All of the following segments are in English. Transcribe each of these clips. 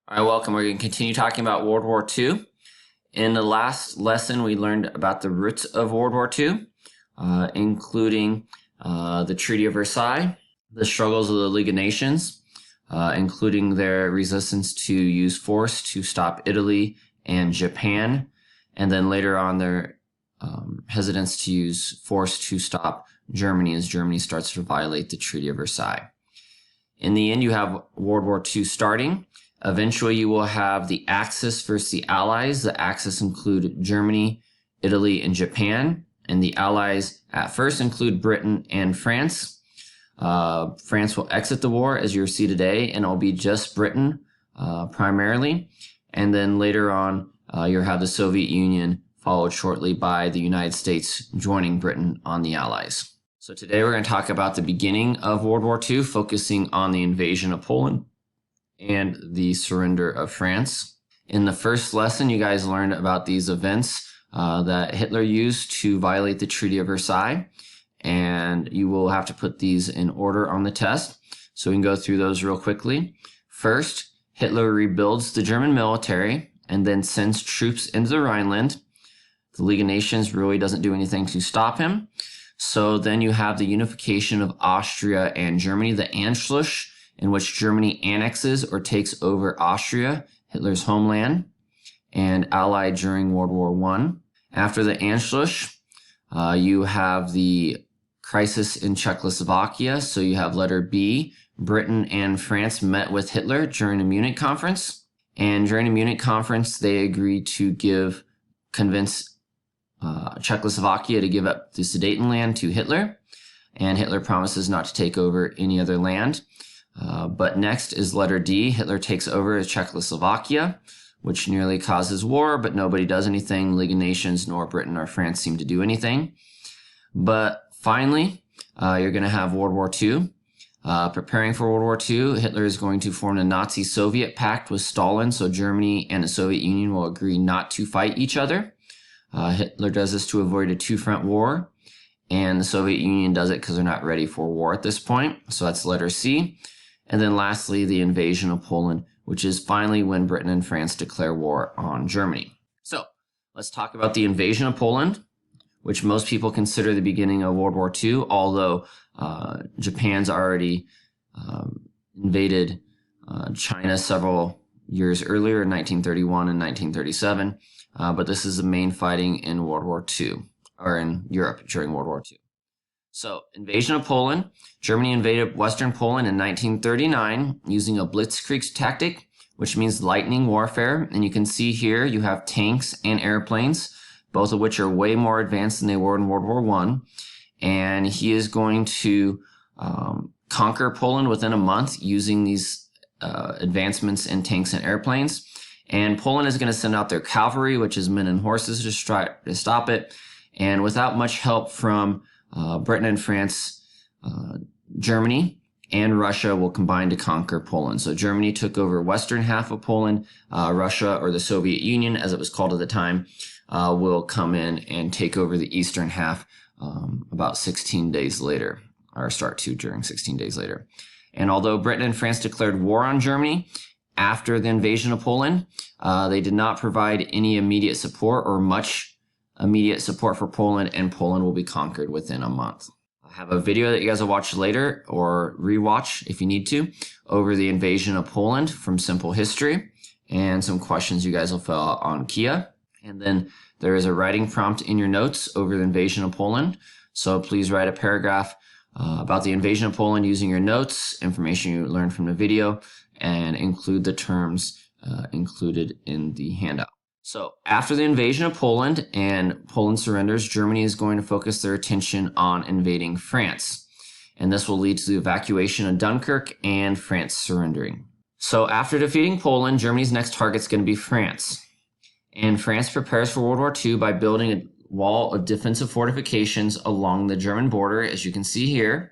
All right, welcome. We're going to continue talking about World War II. In the last lesson, we learned about the roots of World War II, including the Treaty of Versailles, the struggles of the League of Nations, including their resistance to use force to stop Italy and Japan, and then later on their hesitance to use force to stop Germany as Germany starts to violate the Treaty of Versailles. In the end, you have World War II starting. Eventually, you will have the Axis versus the Allies. The Axis include Germany, Italy, and Japan. And the Allies at first include Britain and France. France will exit the war, as you'll see today, and it'll be just Britain primarily. And then later on, you'll have the Soviet Union, followed shortly by the United States joining Britain on the Allies. So today we're going to talk about the beginning of World War II, focusing on the invasion of Poland and the surrender of France. In the first lesson, you guys learned about these events that Hitler used to violate the Treaty of Versailles, and you will have to put these in order on the test. So we can go through those real quickly. First, Hitler rebuilds the German military and then sends troops into the Rhineland. The League of Nations really doesn't do anything to stop him. So then you have the unification of Austria and Germany, the Anschluss, in which Germany annexes or takes over Austria, Hitler's homeland, and allied during World War I. After the Anschluss, you have the crisis in Czechoslovakia. So you have letter B. Britain and France met with Hitler during the Munich conference. And during the Munich conference, they agreed to convince Czechoslovakia to give up the Sudetenland to Hitler. And Hitler promises not to take over any other land. But next is letter D. Hitler takes over Czechoslovakia, which nearly causes war, but nobody does anything. League of Nations, nor Britain or France seem to do anything. But finally, you're going to have World War II. Preparing for World War II, Hitler is going to form the Nazi-Soviet pact with Stalin, so Germany and the Soviet Union will agree not to fight each other. Hitler does this to avoid a two-front war, and the Soviet Union does it because they're not ready for war at this point. So that's letter C. And then lastly, the invasion of Poland, which is finally when Britain and France declare war on Germany. So let's talk about the invasion of Poland, which most people consider the beginning of World War II, although Japan's already invaded China several years earlier in 1931 and 1937. But this is the main fighting in World War II, or in Europe during World War II. So, invasion of Poland. Germany invaded Western Poland in 1939 using a blitzkrieg tactic, which means lightning warfare. And you can see here you have tanks and airplanes, both of which are way more advanced than they were in World War I. And he is going to conquer Poland within a month using these advancements in tanks and airplanes. And Poland is going to send out their cavalry, which is men and horses, to stop it. And without much help from Britain and France, Germany and Russia will combine to conquer Poland. So Germany took over western half of Poland. Russia, or the Soviet Union, as it was called at the time, will come in and take over the eastern half about 16 days later, or start to during 16 days later. And although Britain and France declared war on Germany after the invasion of Poland, they did not provide any immediate support or much immediate support for Poland, and Poland will be conquered within a month. I have a video that you guys will watch later, or rewatch if you need to, over the invasion of Poland from Simple History, and some questions you guys will fill out on Kia. And then there is a writing prompt in your notes over the invasion of Poland. So please write a paragraph about the invasion of Poland using your notes, information you learned from the video, and include the terms included in the handout. So after the invasion of Poland and Poland surrenders, Germany is going to focus their attention on invading France. And this will lead to the evacuation of Dunkirk and France surrendering. So after defeating Poland, Germany's next target is going to be France. And France prepares for World War II by building a wall of defensive fortifications along the German border, as you can see here,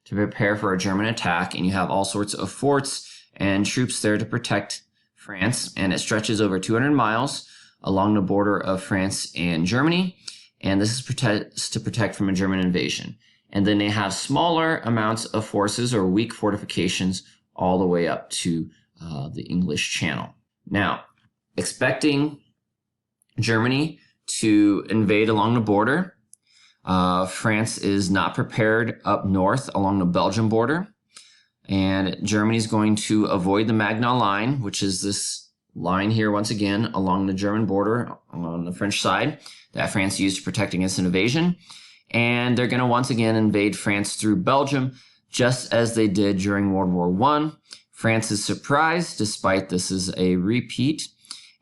to prepare for a German attack. And you have all sorts of forts and troops there to protect France. And it stretches over 200 miles along the border of France and Germany, and this is to protect from a German invasion. And then they have smaller amounts of forces or weak fortifications all the way up to the English Channel. Now, expecting Germany to invade along the border, France is not prepared up north along the Belgian border, and Germany is going to avoid the Maginot Line, which is this line here once again along the German border on the French side that France used to protect against an invasion. And they're going to once again invade France through Belgium, just as they did during World War I. France is surprised, despite this is a repeat,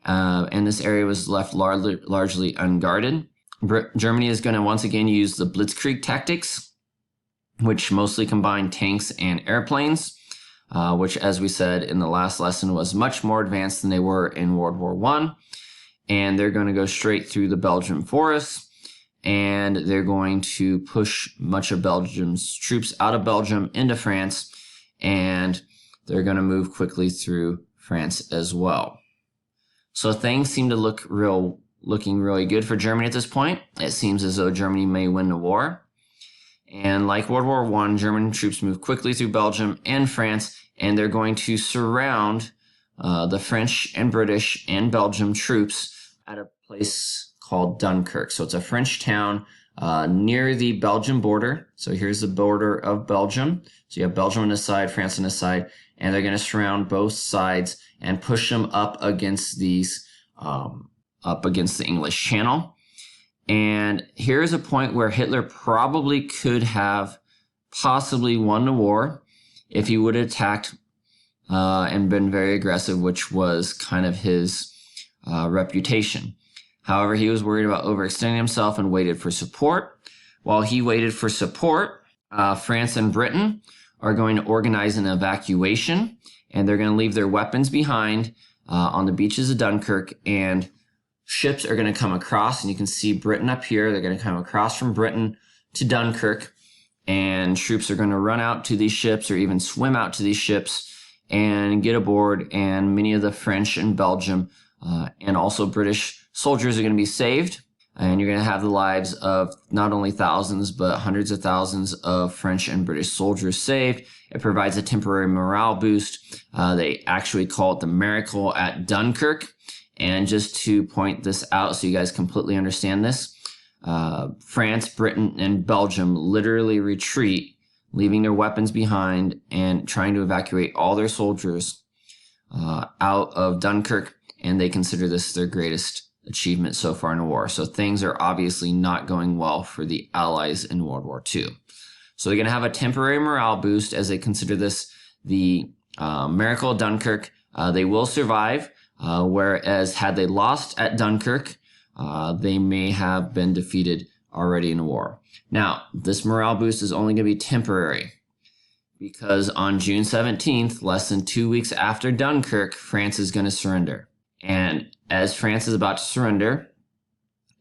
and this area was left largely unguarded. Germany is going to once again use the Blitzkrieg tactics, which mostly combine tanks and airplanes, which, as we said in the last lesson, was much more advanced than they were in World War I. And they're going to go straight through the Belgian forests, and they're going to push much of Belgium's troops out of Belgium into France, and they're going to move quickly through France as well. So things seem to looking really good for Germany at this point. It seems as though Germany may win the war. And like World War I, German troops move quickly through Belgium and France, and they're going to surround the French and British and Belgium troops at a place called Dunkirk. So it's a French town near the Belgian border. So here's the border of Belgium. So you have Belgium on this side, France on this side, and they're going to surround both sides and push them up against these, up against the English Channel. And here's a point where Hitler probably could have possibly won the war if he would have attacked and been very aggressive, which was kind of his reputation. However, he was worried about overextending himself and waited for support. While he waited for support, France and Britain are going to organize an evacuation, and they're going to leave their weapons behind on the beaches of Dunkirk, and ships are going to come across, and you can see Britain up here. They're going to come across from Britain to Dunkirk, and troops are going to run out to these ships or even swim out to these ships and get aboard, and many of the French and Belgium and also British soldiers are going to be saved, and you're going to have the lives of not only thousands but hundreds of thousands of French and British soldiers saved. It provides a temporary morale boost. They actually call it the Miracle at Dunkirk. And just to point this out so you guys completely understand this, France, Britain, and Belgium literally retreat, leaving their weapons behind and trying to evacuate all their soldiers out of Dunkirk, and they consider this their greatest achievement so far in the war. So things are obviously not going well for the Allies in World War II. So they're going to have a temporary morale boost as they consider this the Miracle of Dunkirk. They will survive, whereas had they lost at Dunkirk, they may have been defeated already in the war. Now, this morale boost is only going to be temporary, because on June 17th, less than 2 weeks after Dunkirk, France is going to surrender. And as France is about to surrender,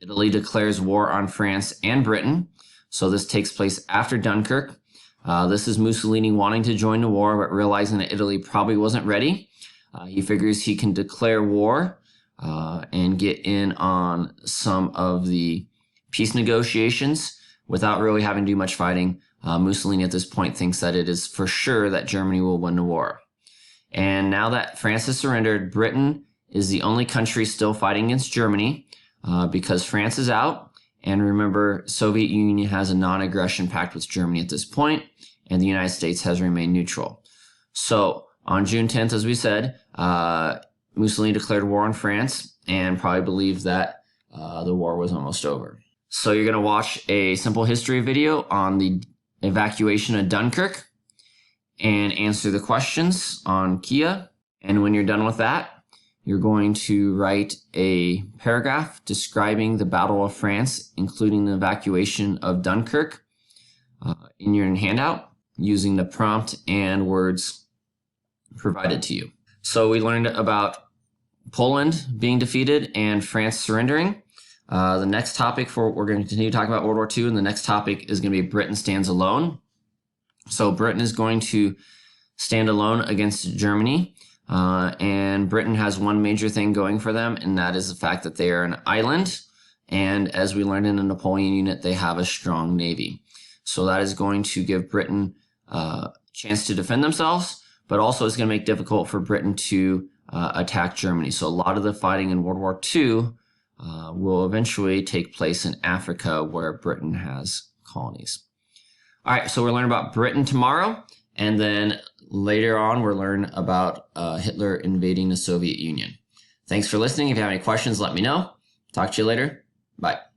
Italy declares war on France and Britain. So this takes place after Dunkirk. This is Mussolini wanting to join the war, but realizing that Italy probably wasn't ready. He figures he can declare war and get in on some of the peace negotiations without really having to do much fighting. Mussolini at this point thinks that it is for sure that Germany will win the war. And now that France has surrendered, Britain is the only country still fighting against Germany because France is out. And remember, Soviet Union has a non-aggression pact with Germany at this point, and the United States has remained neutral. So on June 10th, as we said, Mussolini declared war on France and probably believed that the war was almost over. So you're going to watch a simple history video on the evacuation of Dunkirk and answer the questions on Kia. And when you're done with that, you're going to write a paragraph describing the Battle of France, including the evacuation of Dunkirk, in your handout using the prompt and words provided to you. So we learned about Poland being defeated and France surrendering. The next topic we're going to continue talking about World War II, and the next topic is going to be Britain stands alone. So Britain is going to stand alone against Germany. And Britain has one major thing going for them, and that is the fact that they are an island. And as we learned in the Napoleon unit, they have a strong navy. So that is going to give Britain a chance to defend themselves, but also it's going to make it difficult for Britain to attack Germany. So a lot of the fighting in World War II will eventually take place in Africa, where Britain has colonies. All right, so we're learning about Britain tomorrow, and then later on we'll learn about Hitler invading the Soviet Union. Thanks for listening. If you have any questions, let me know. Talk to you later. Bye.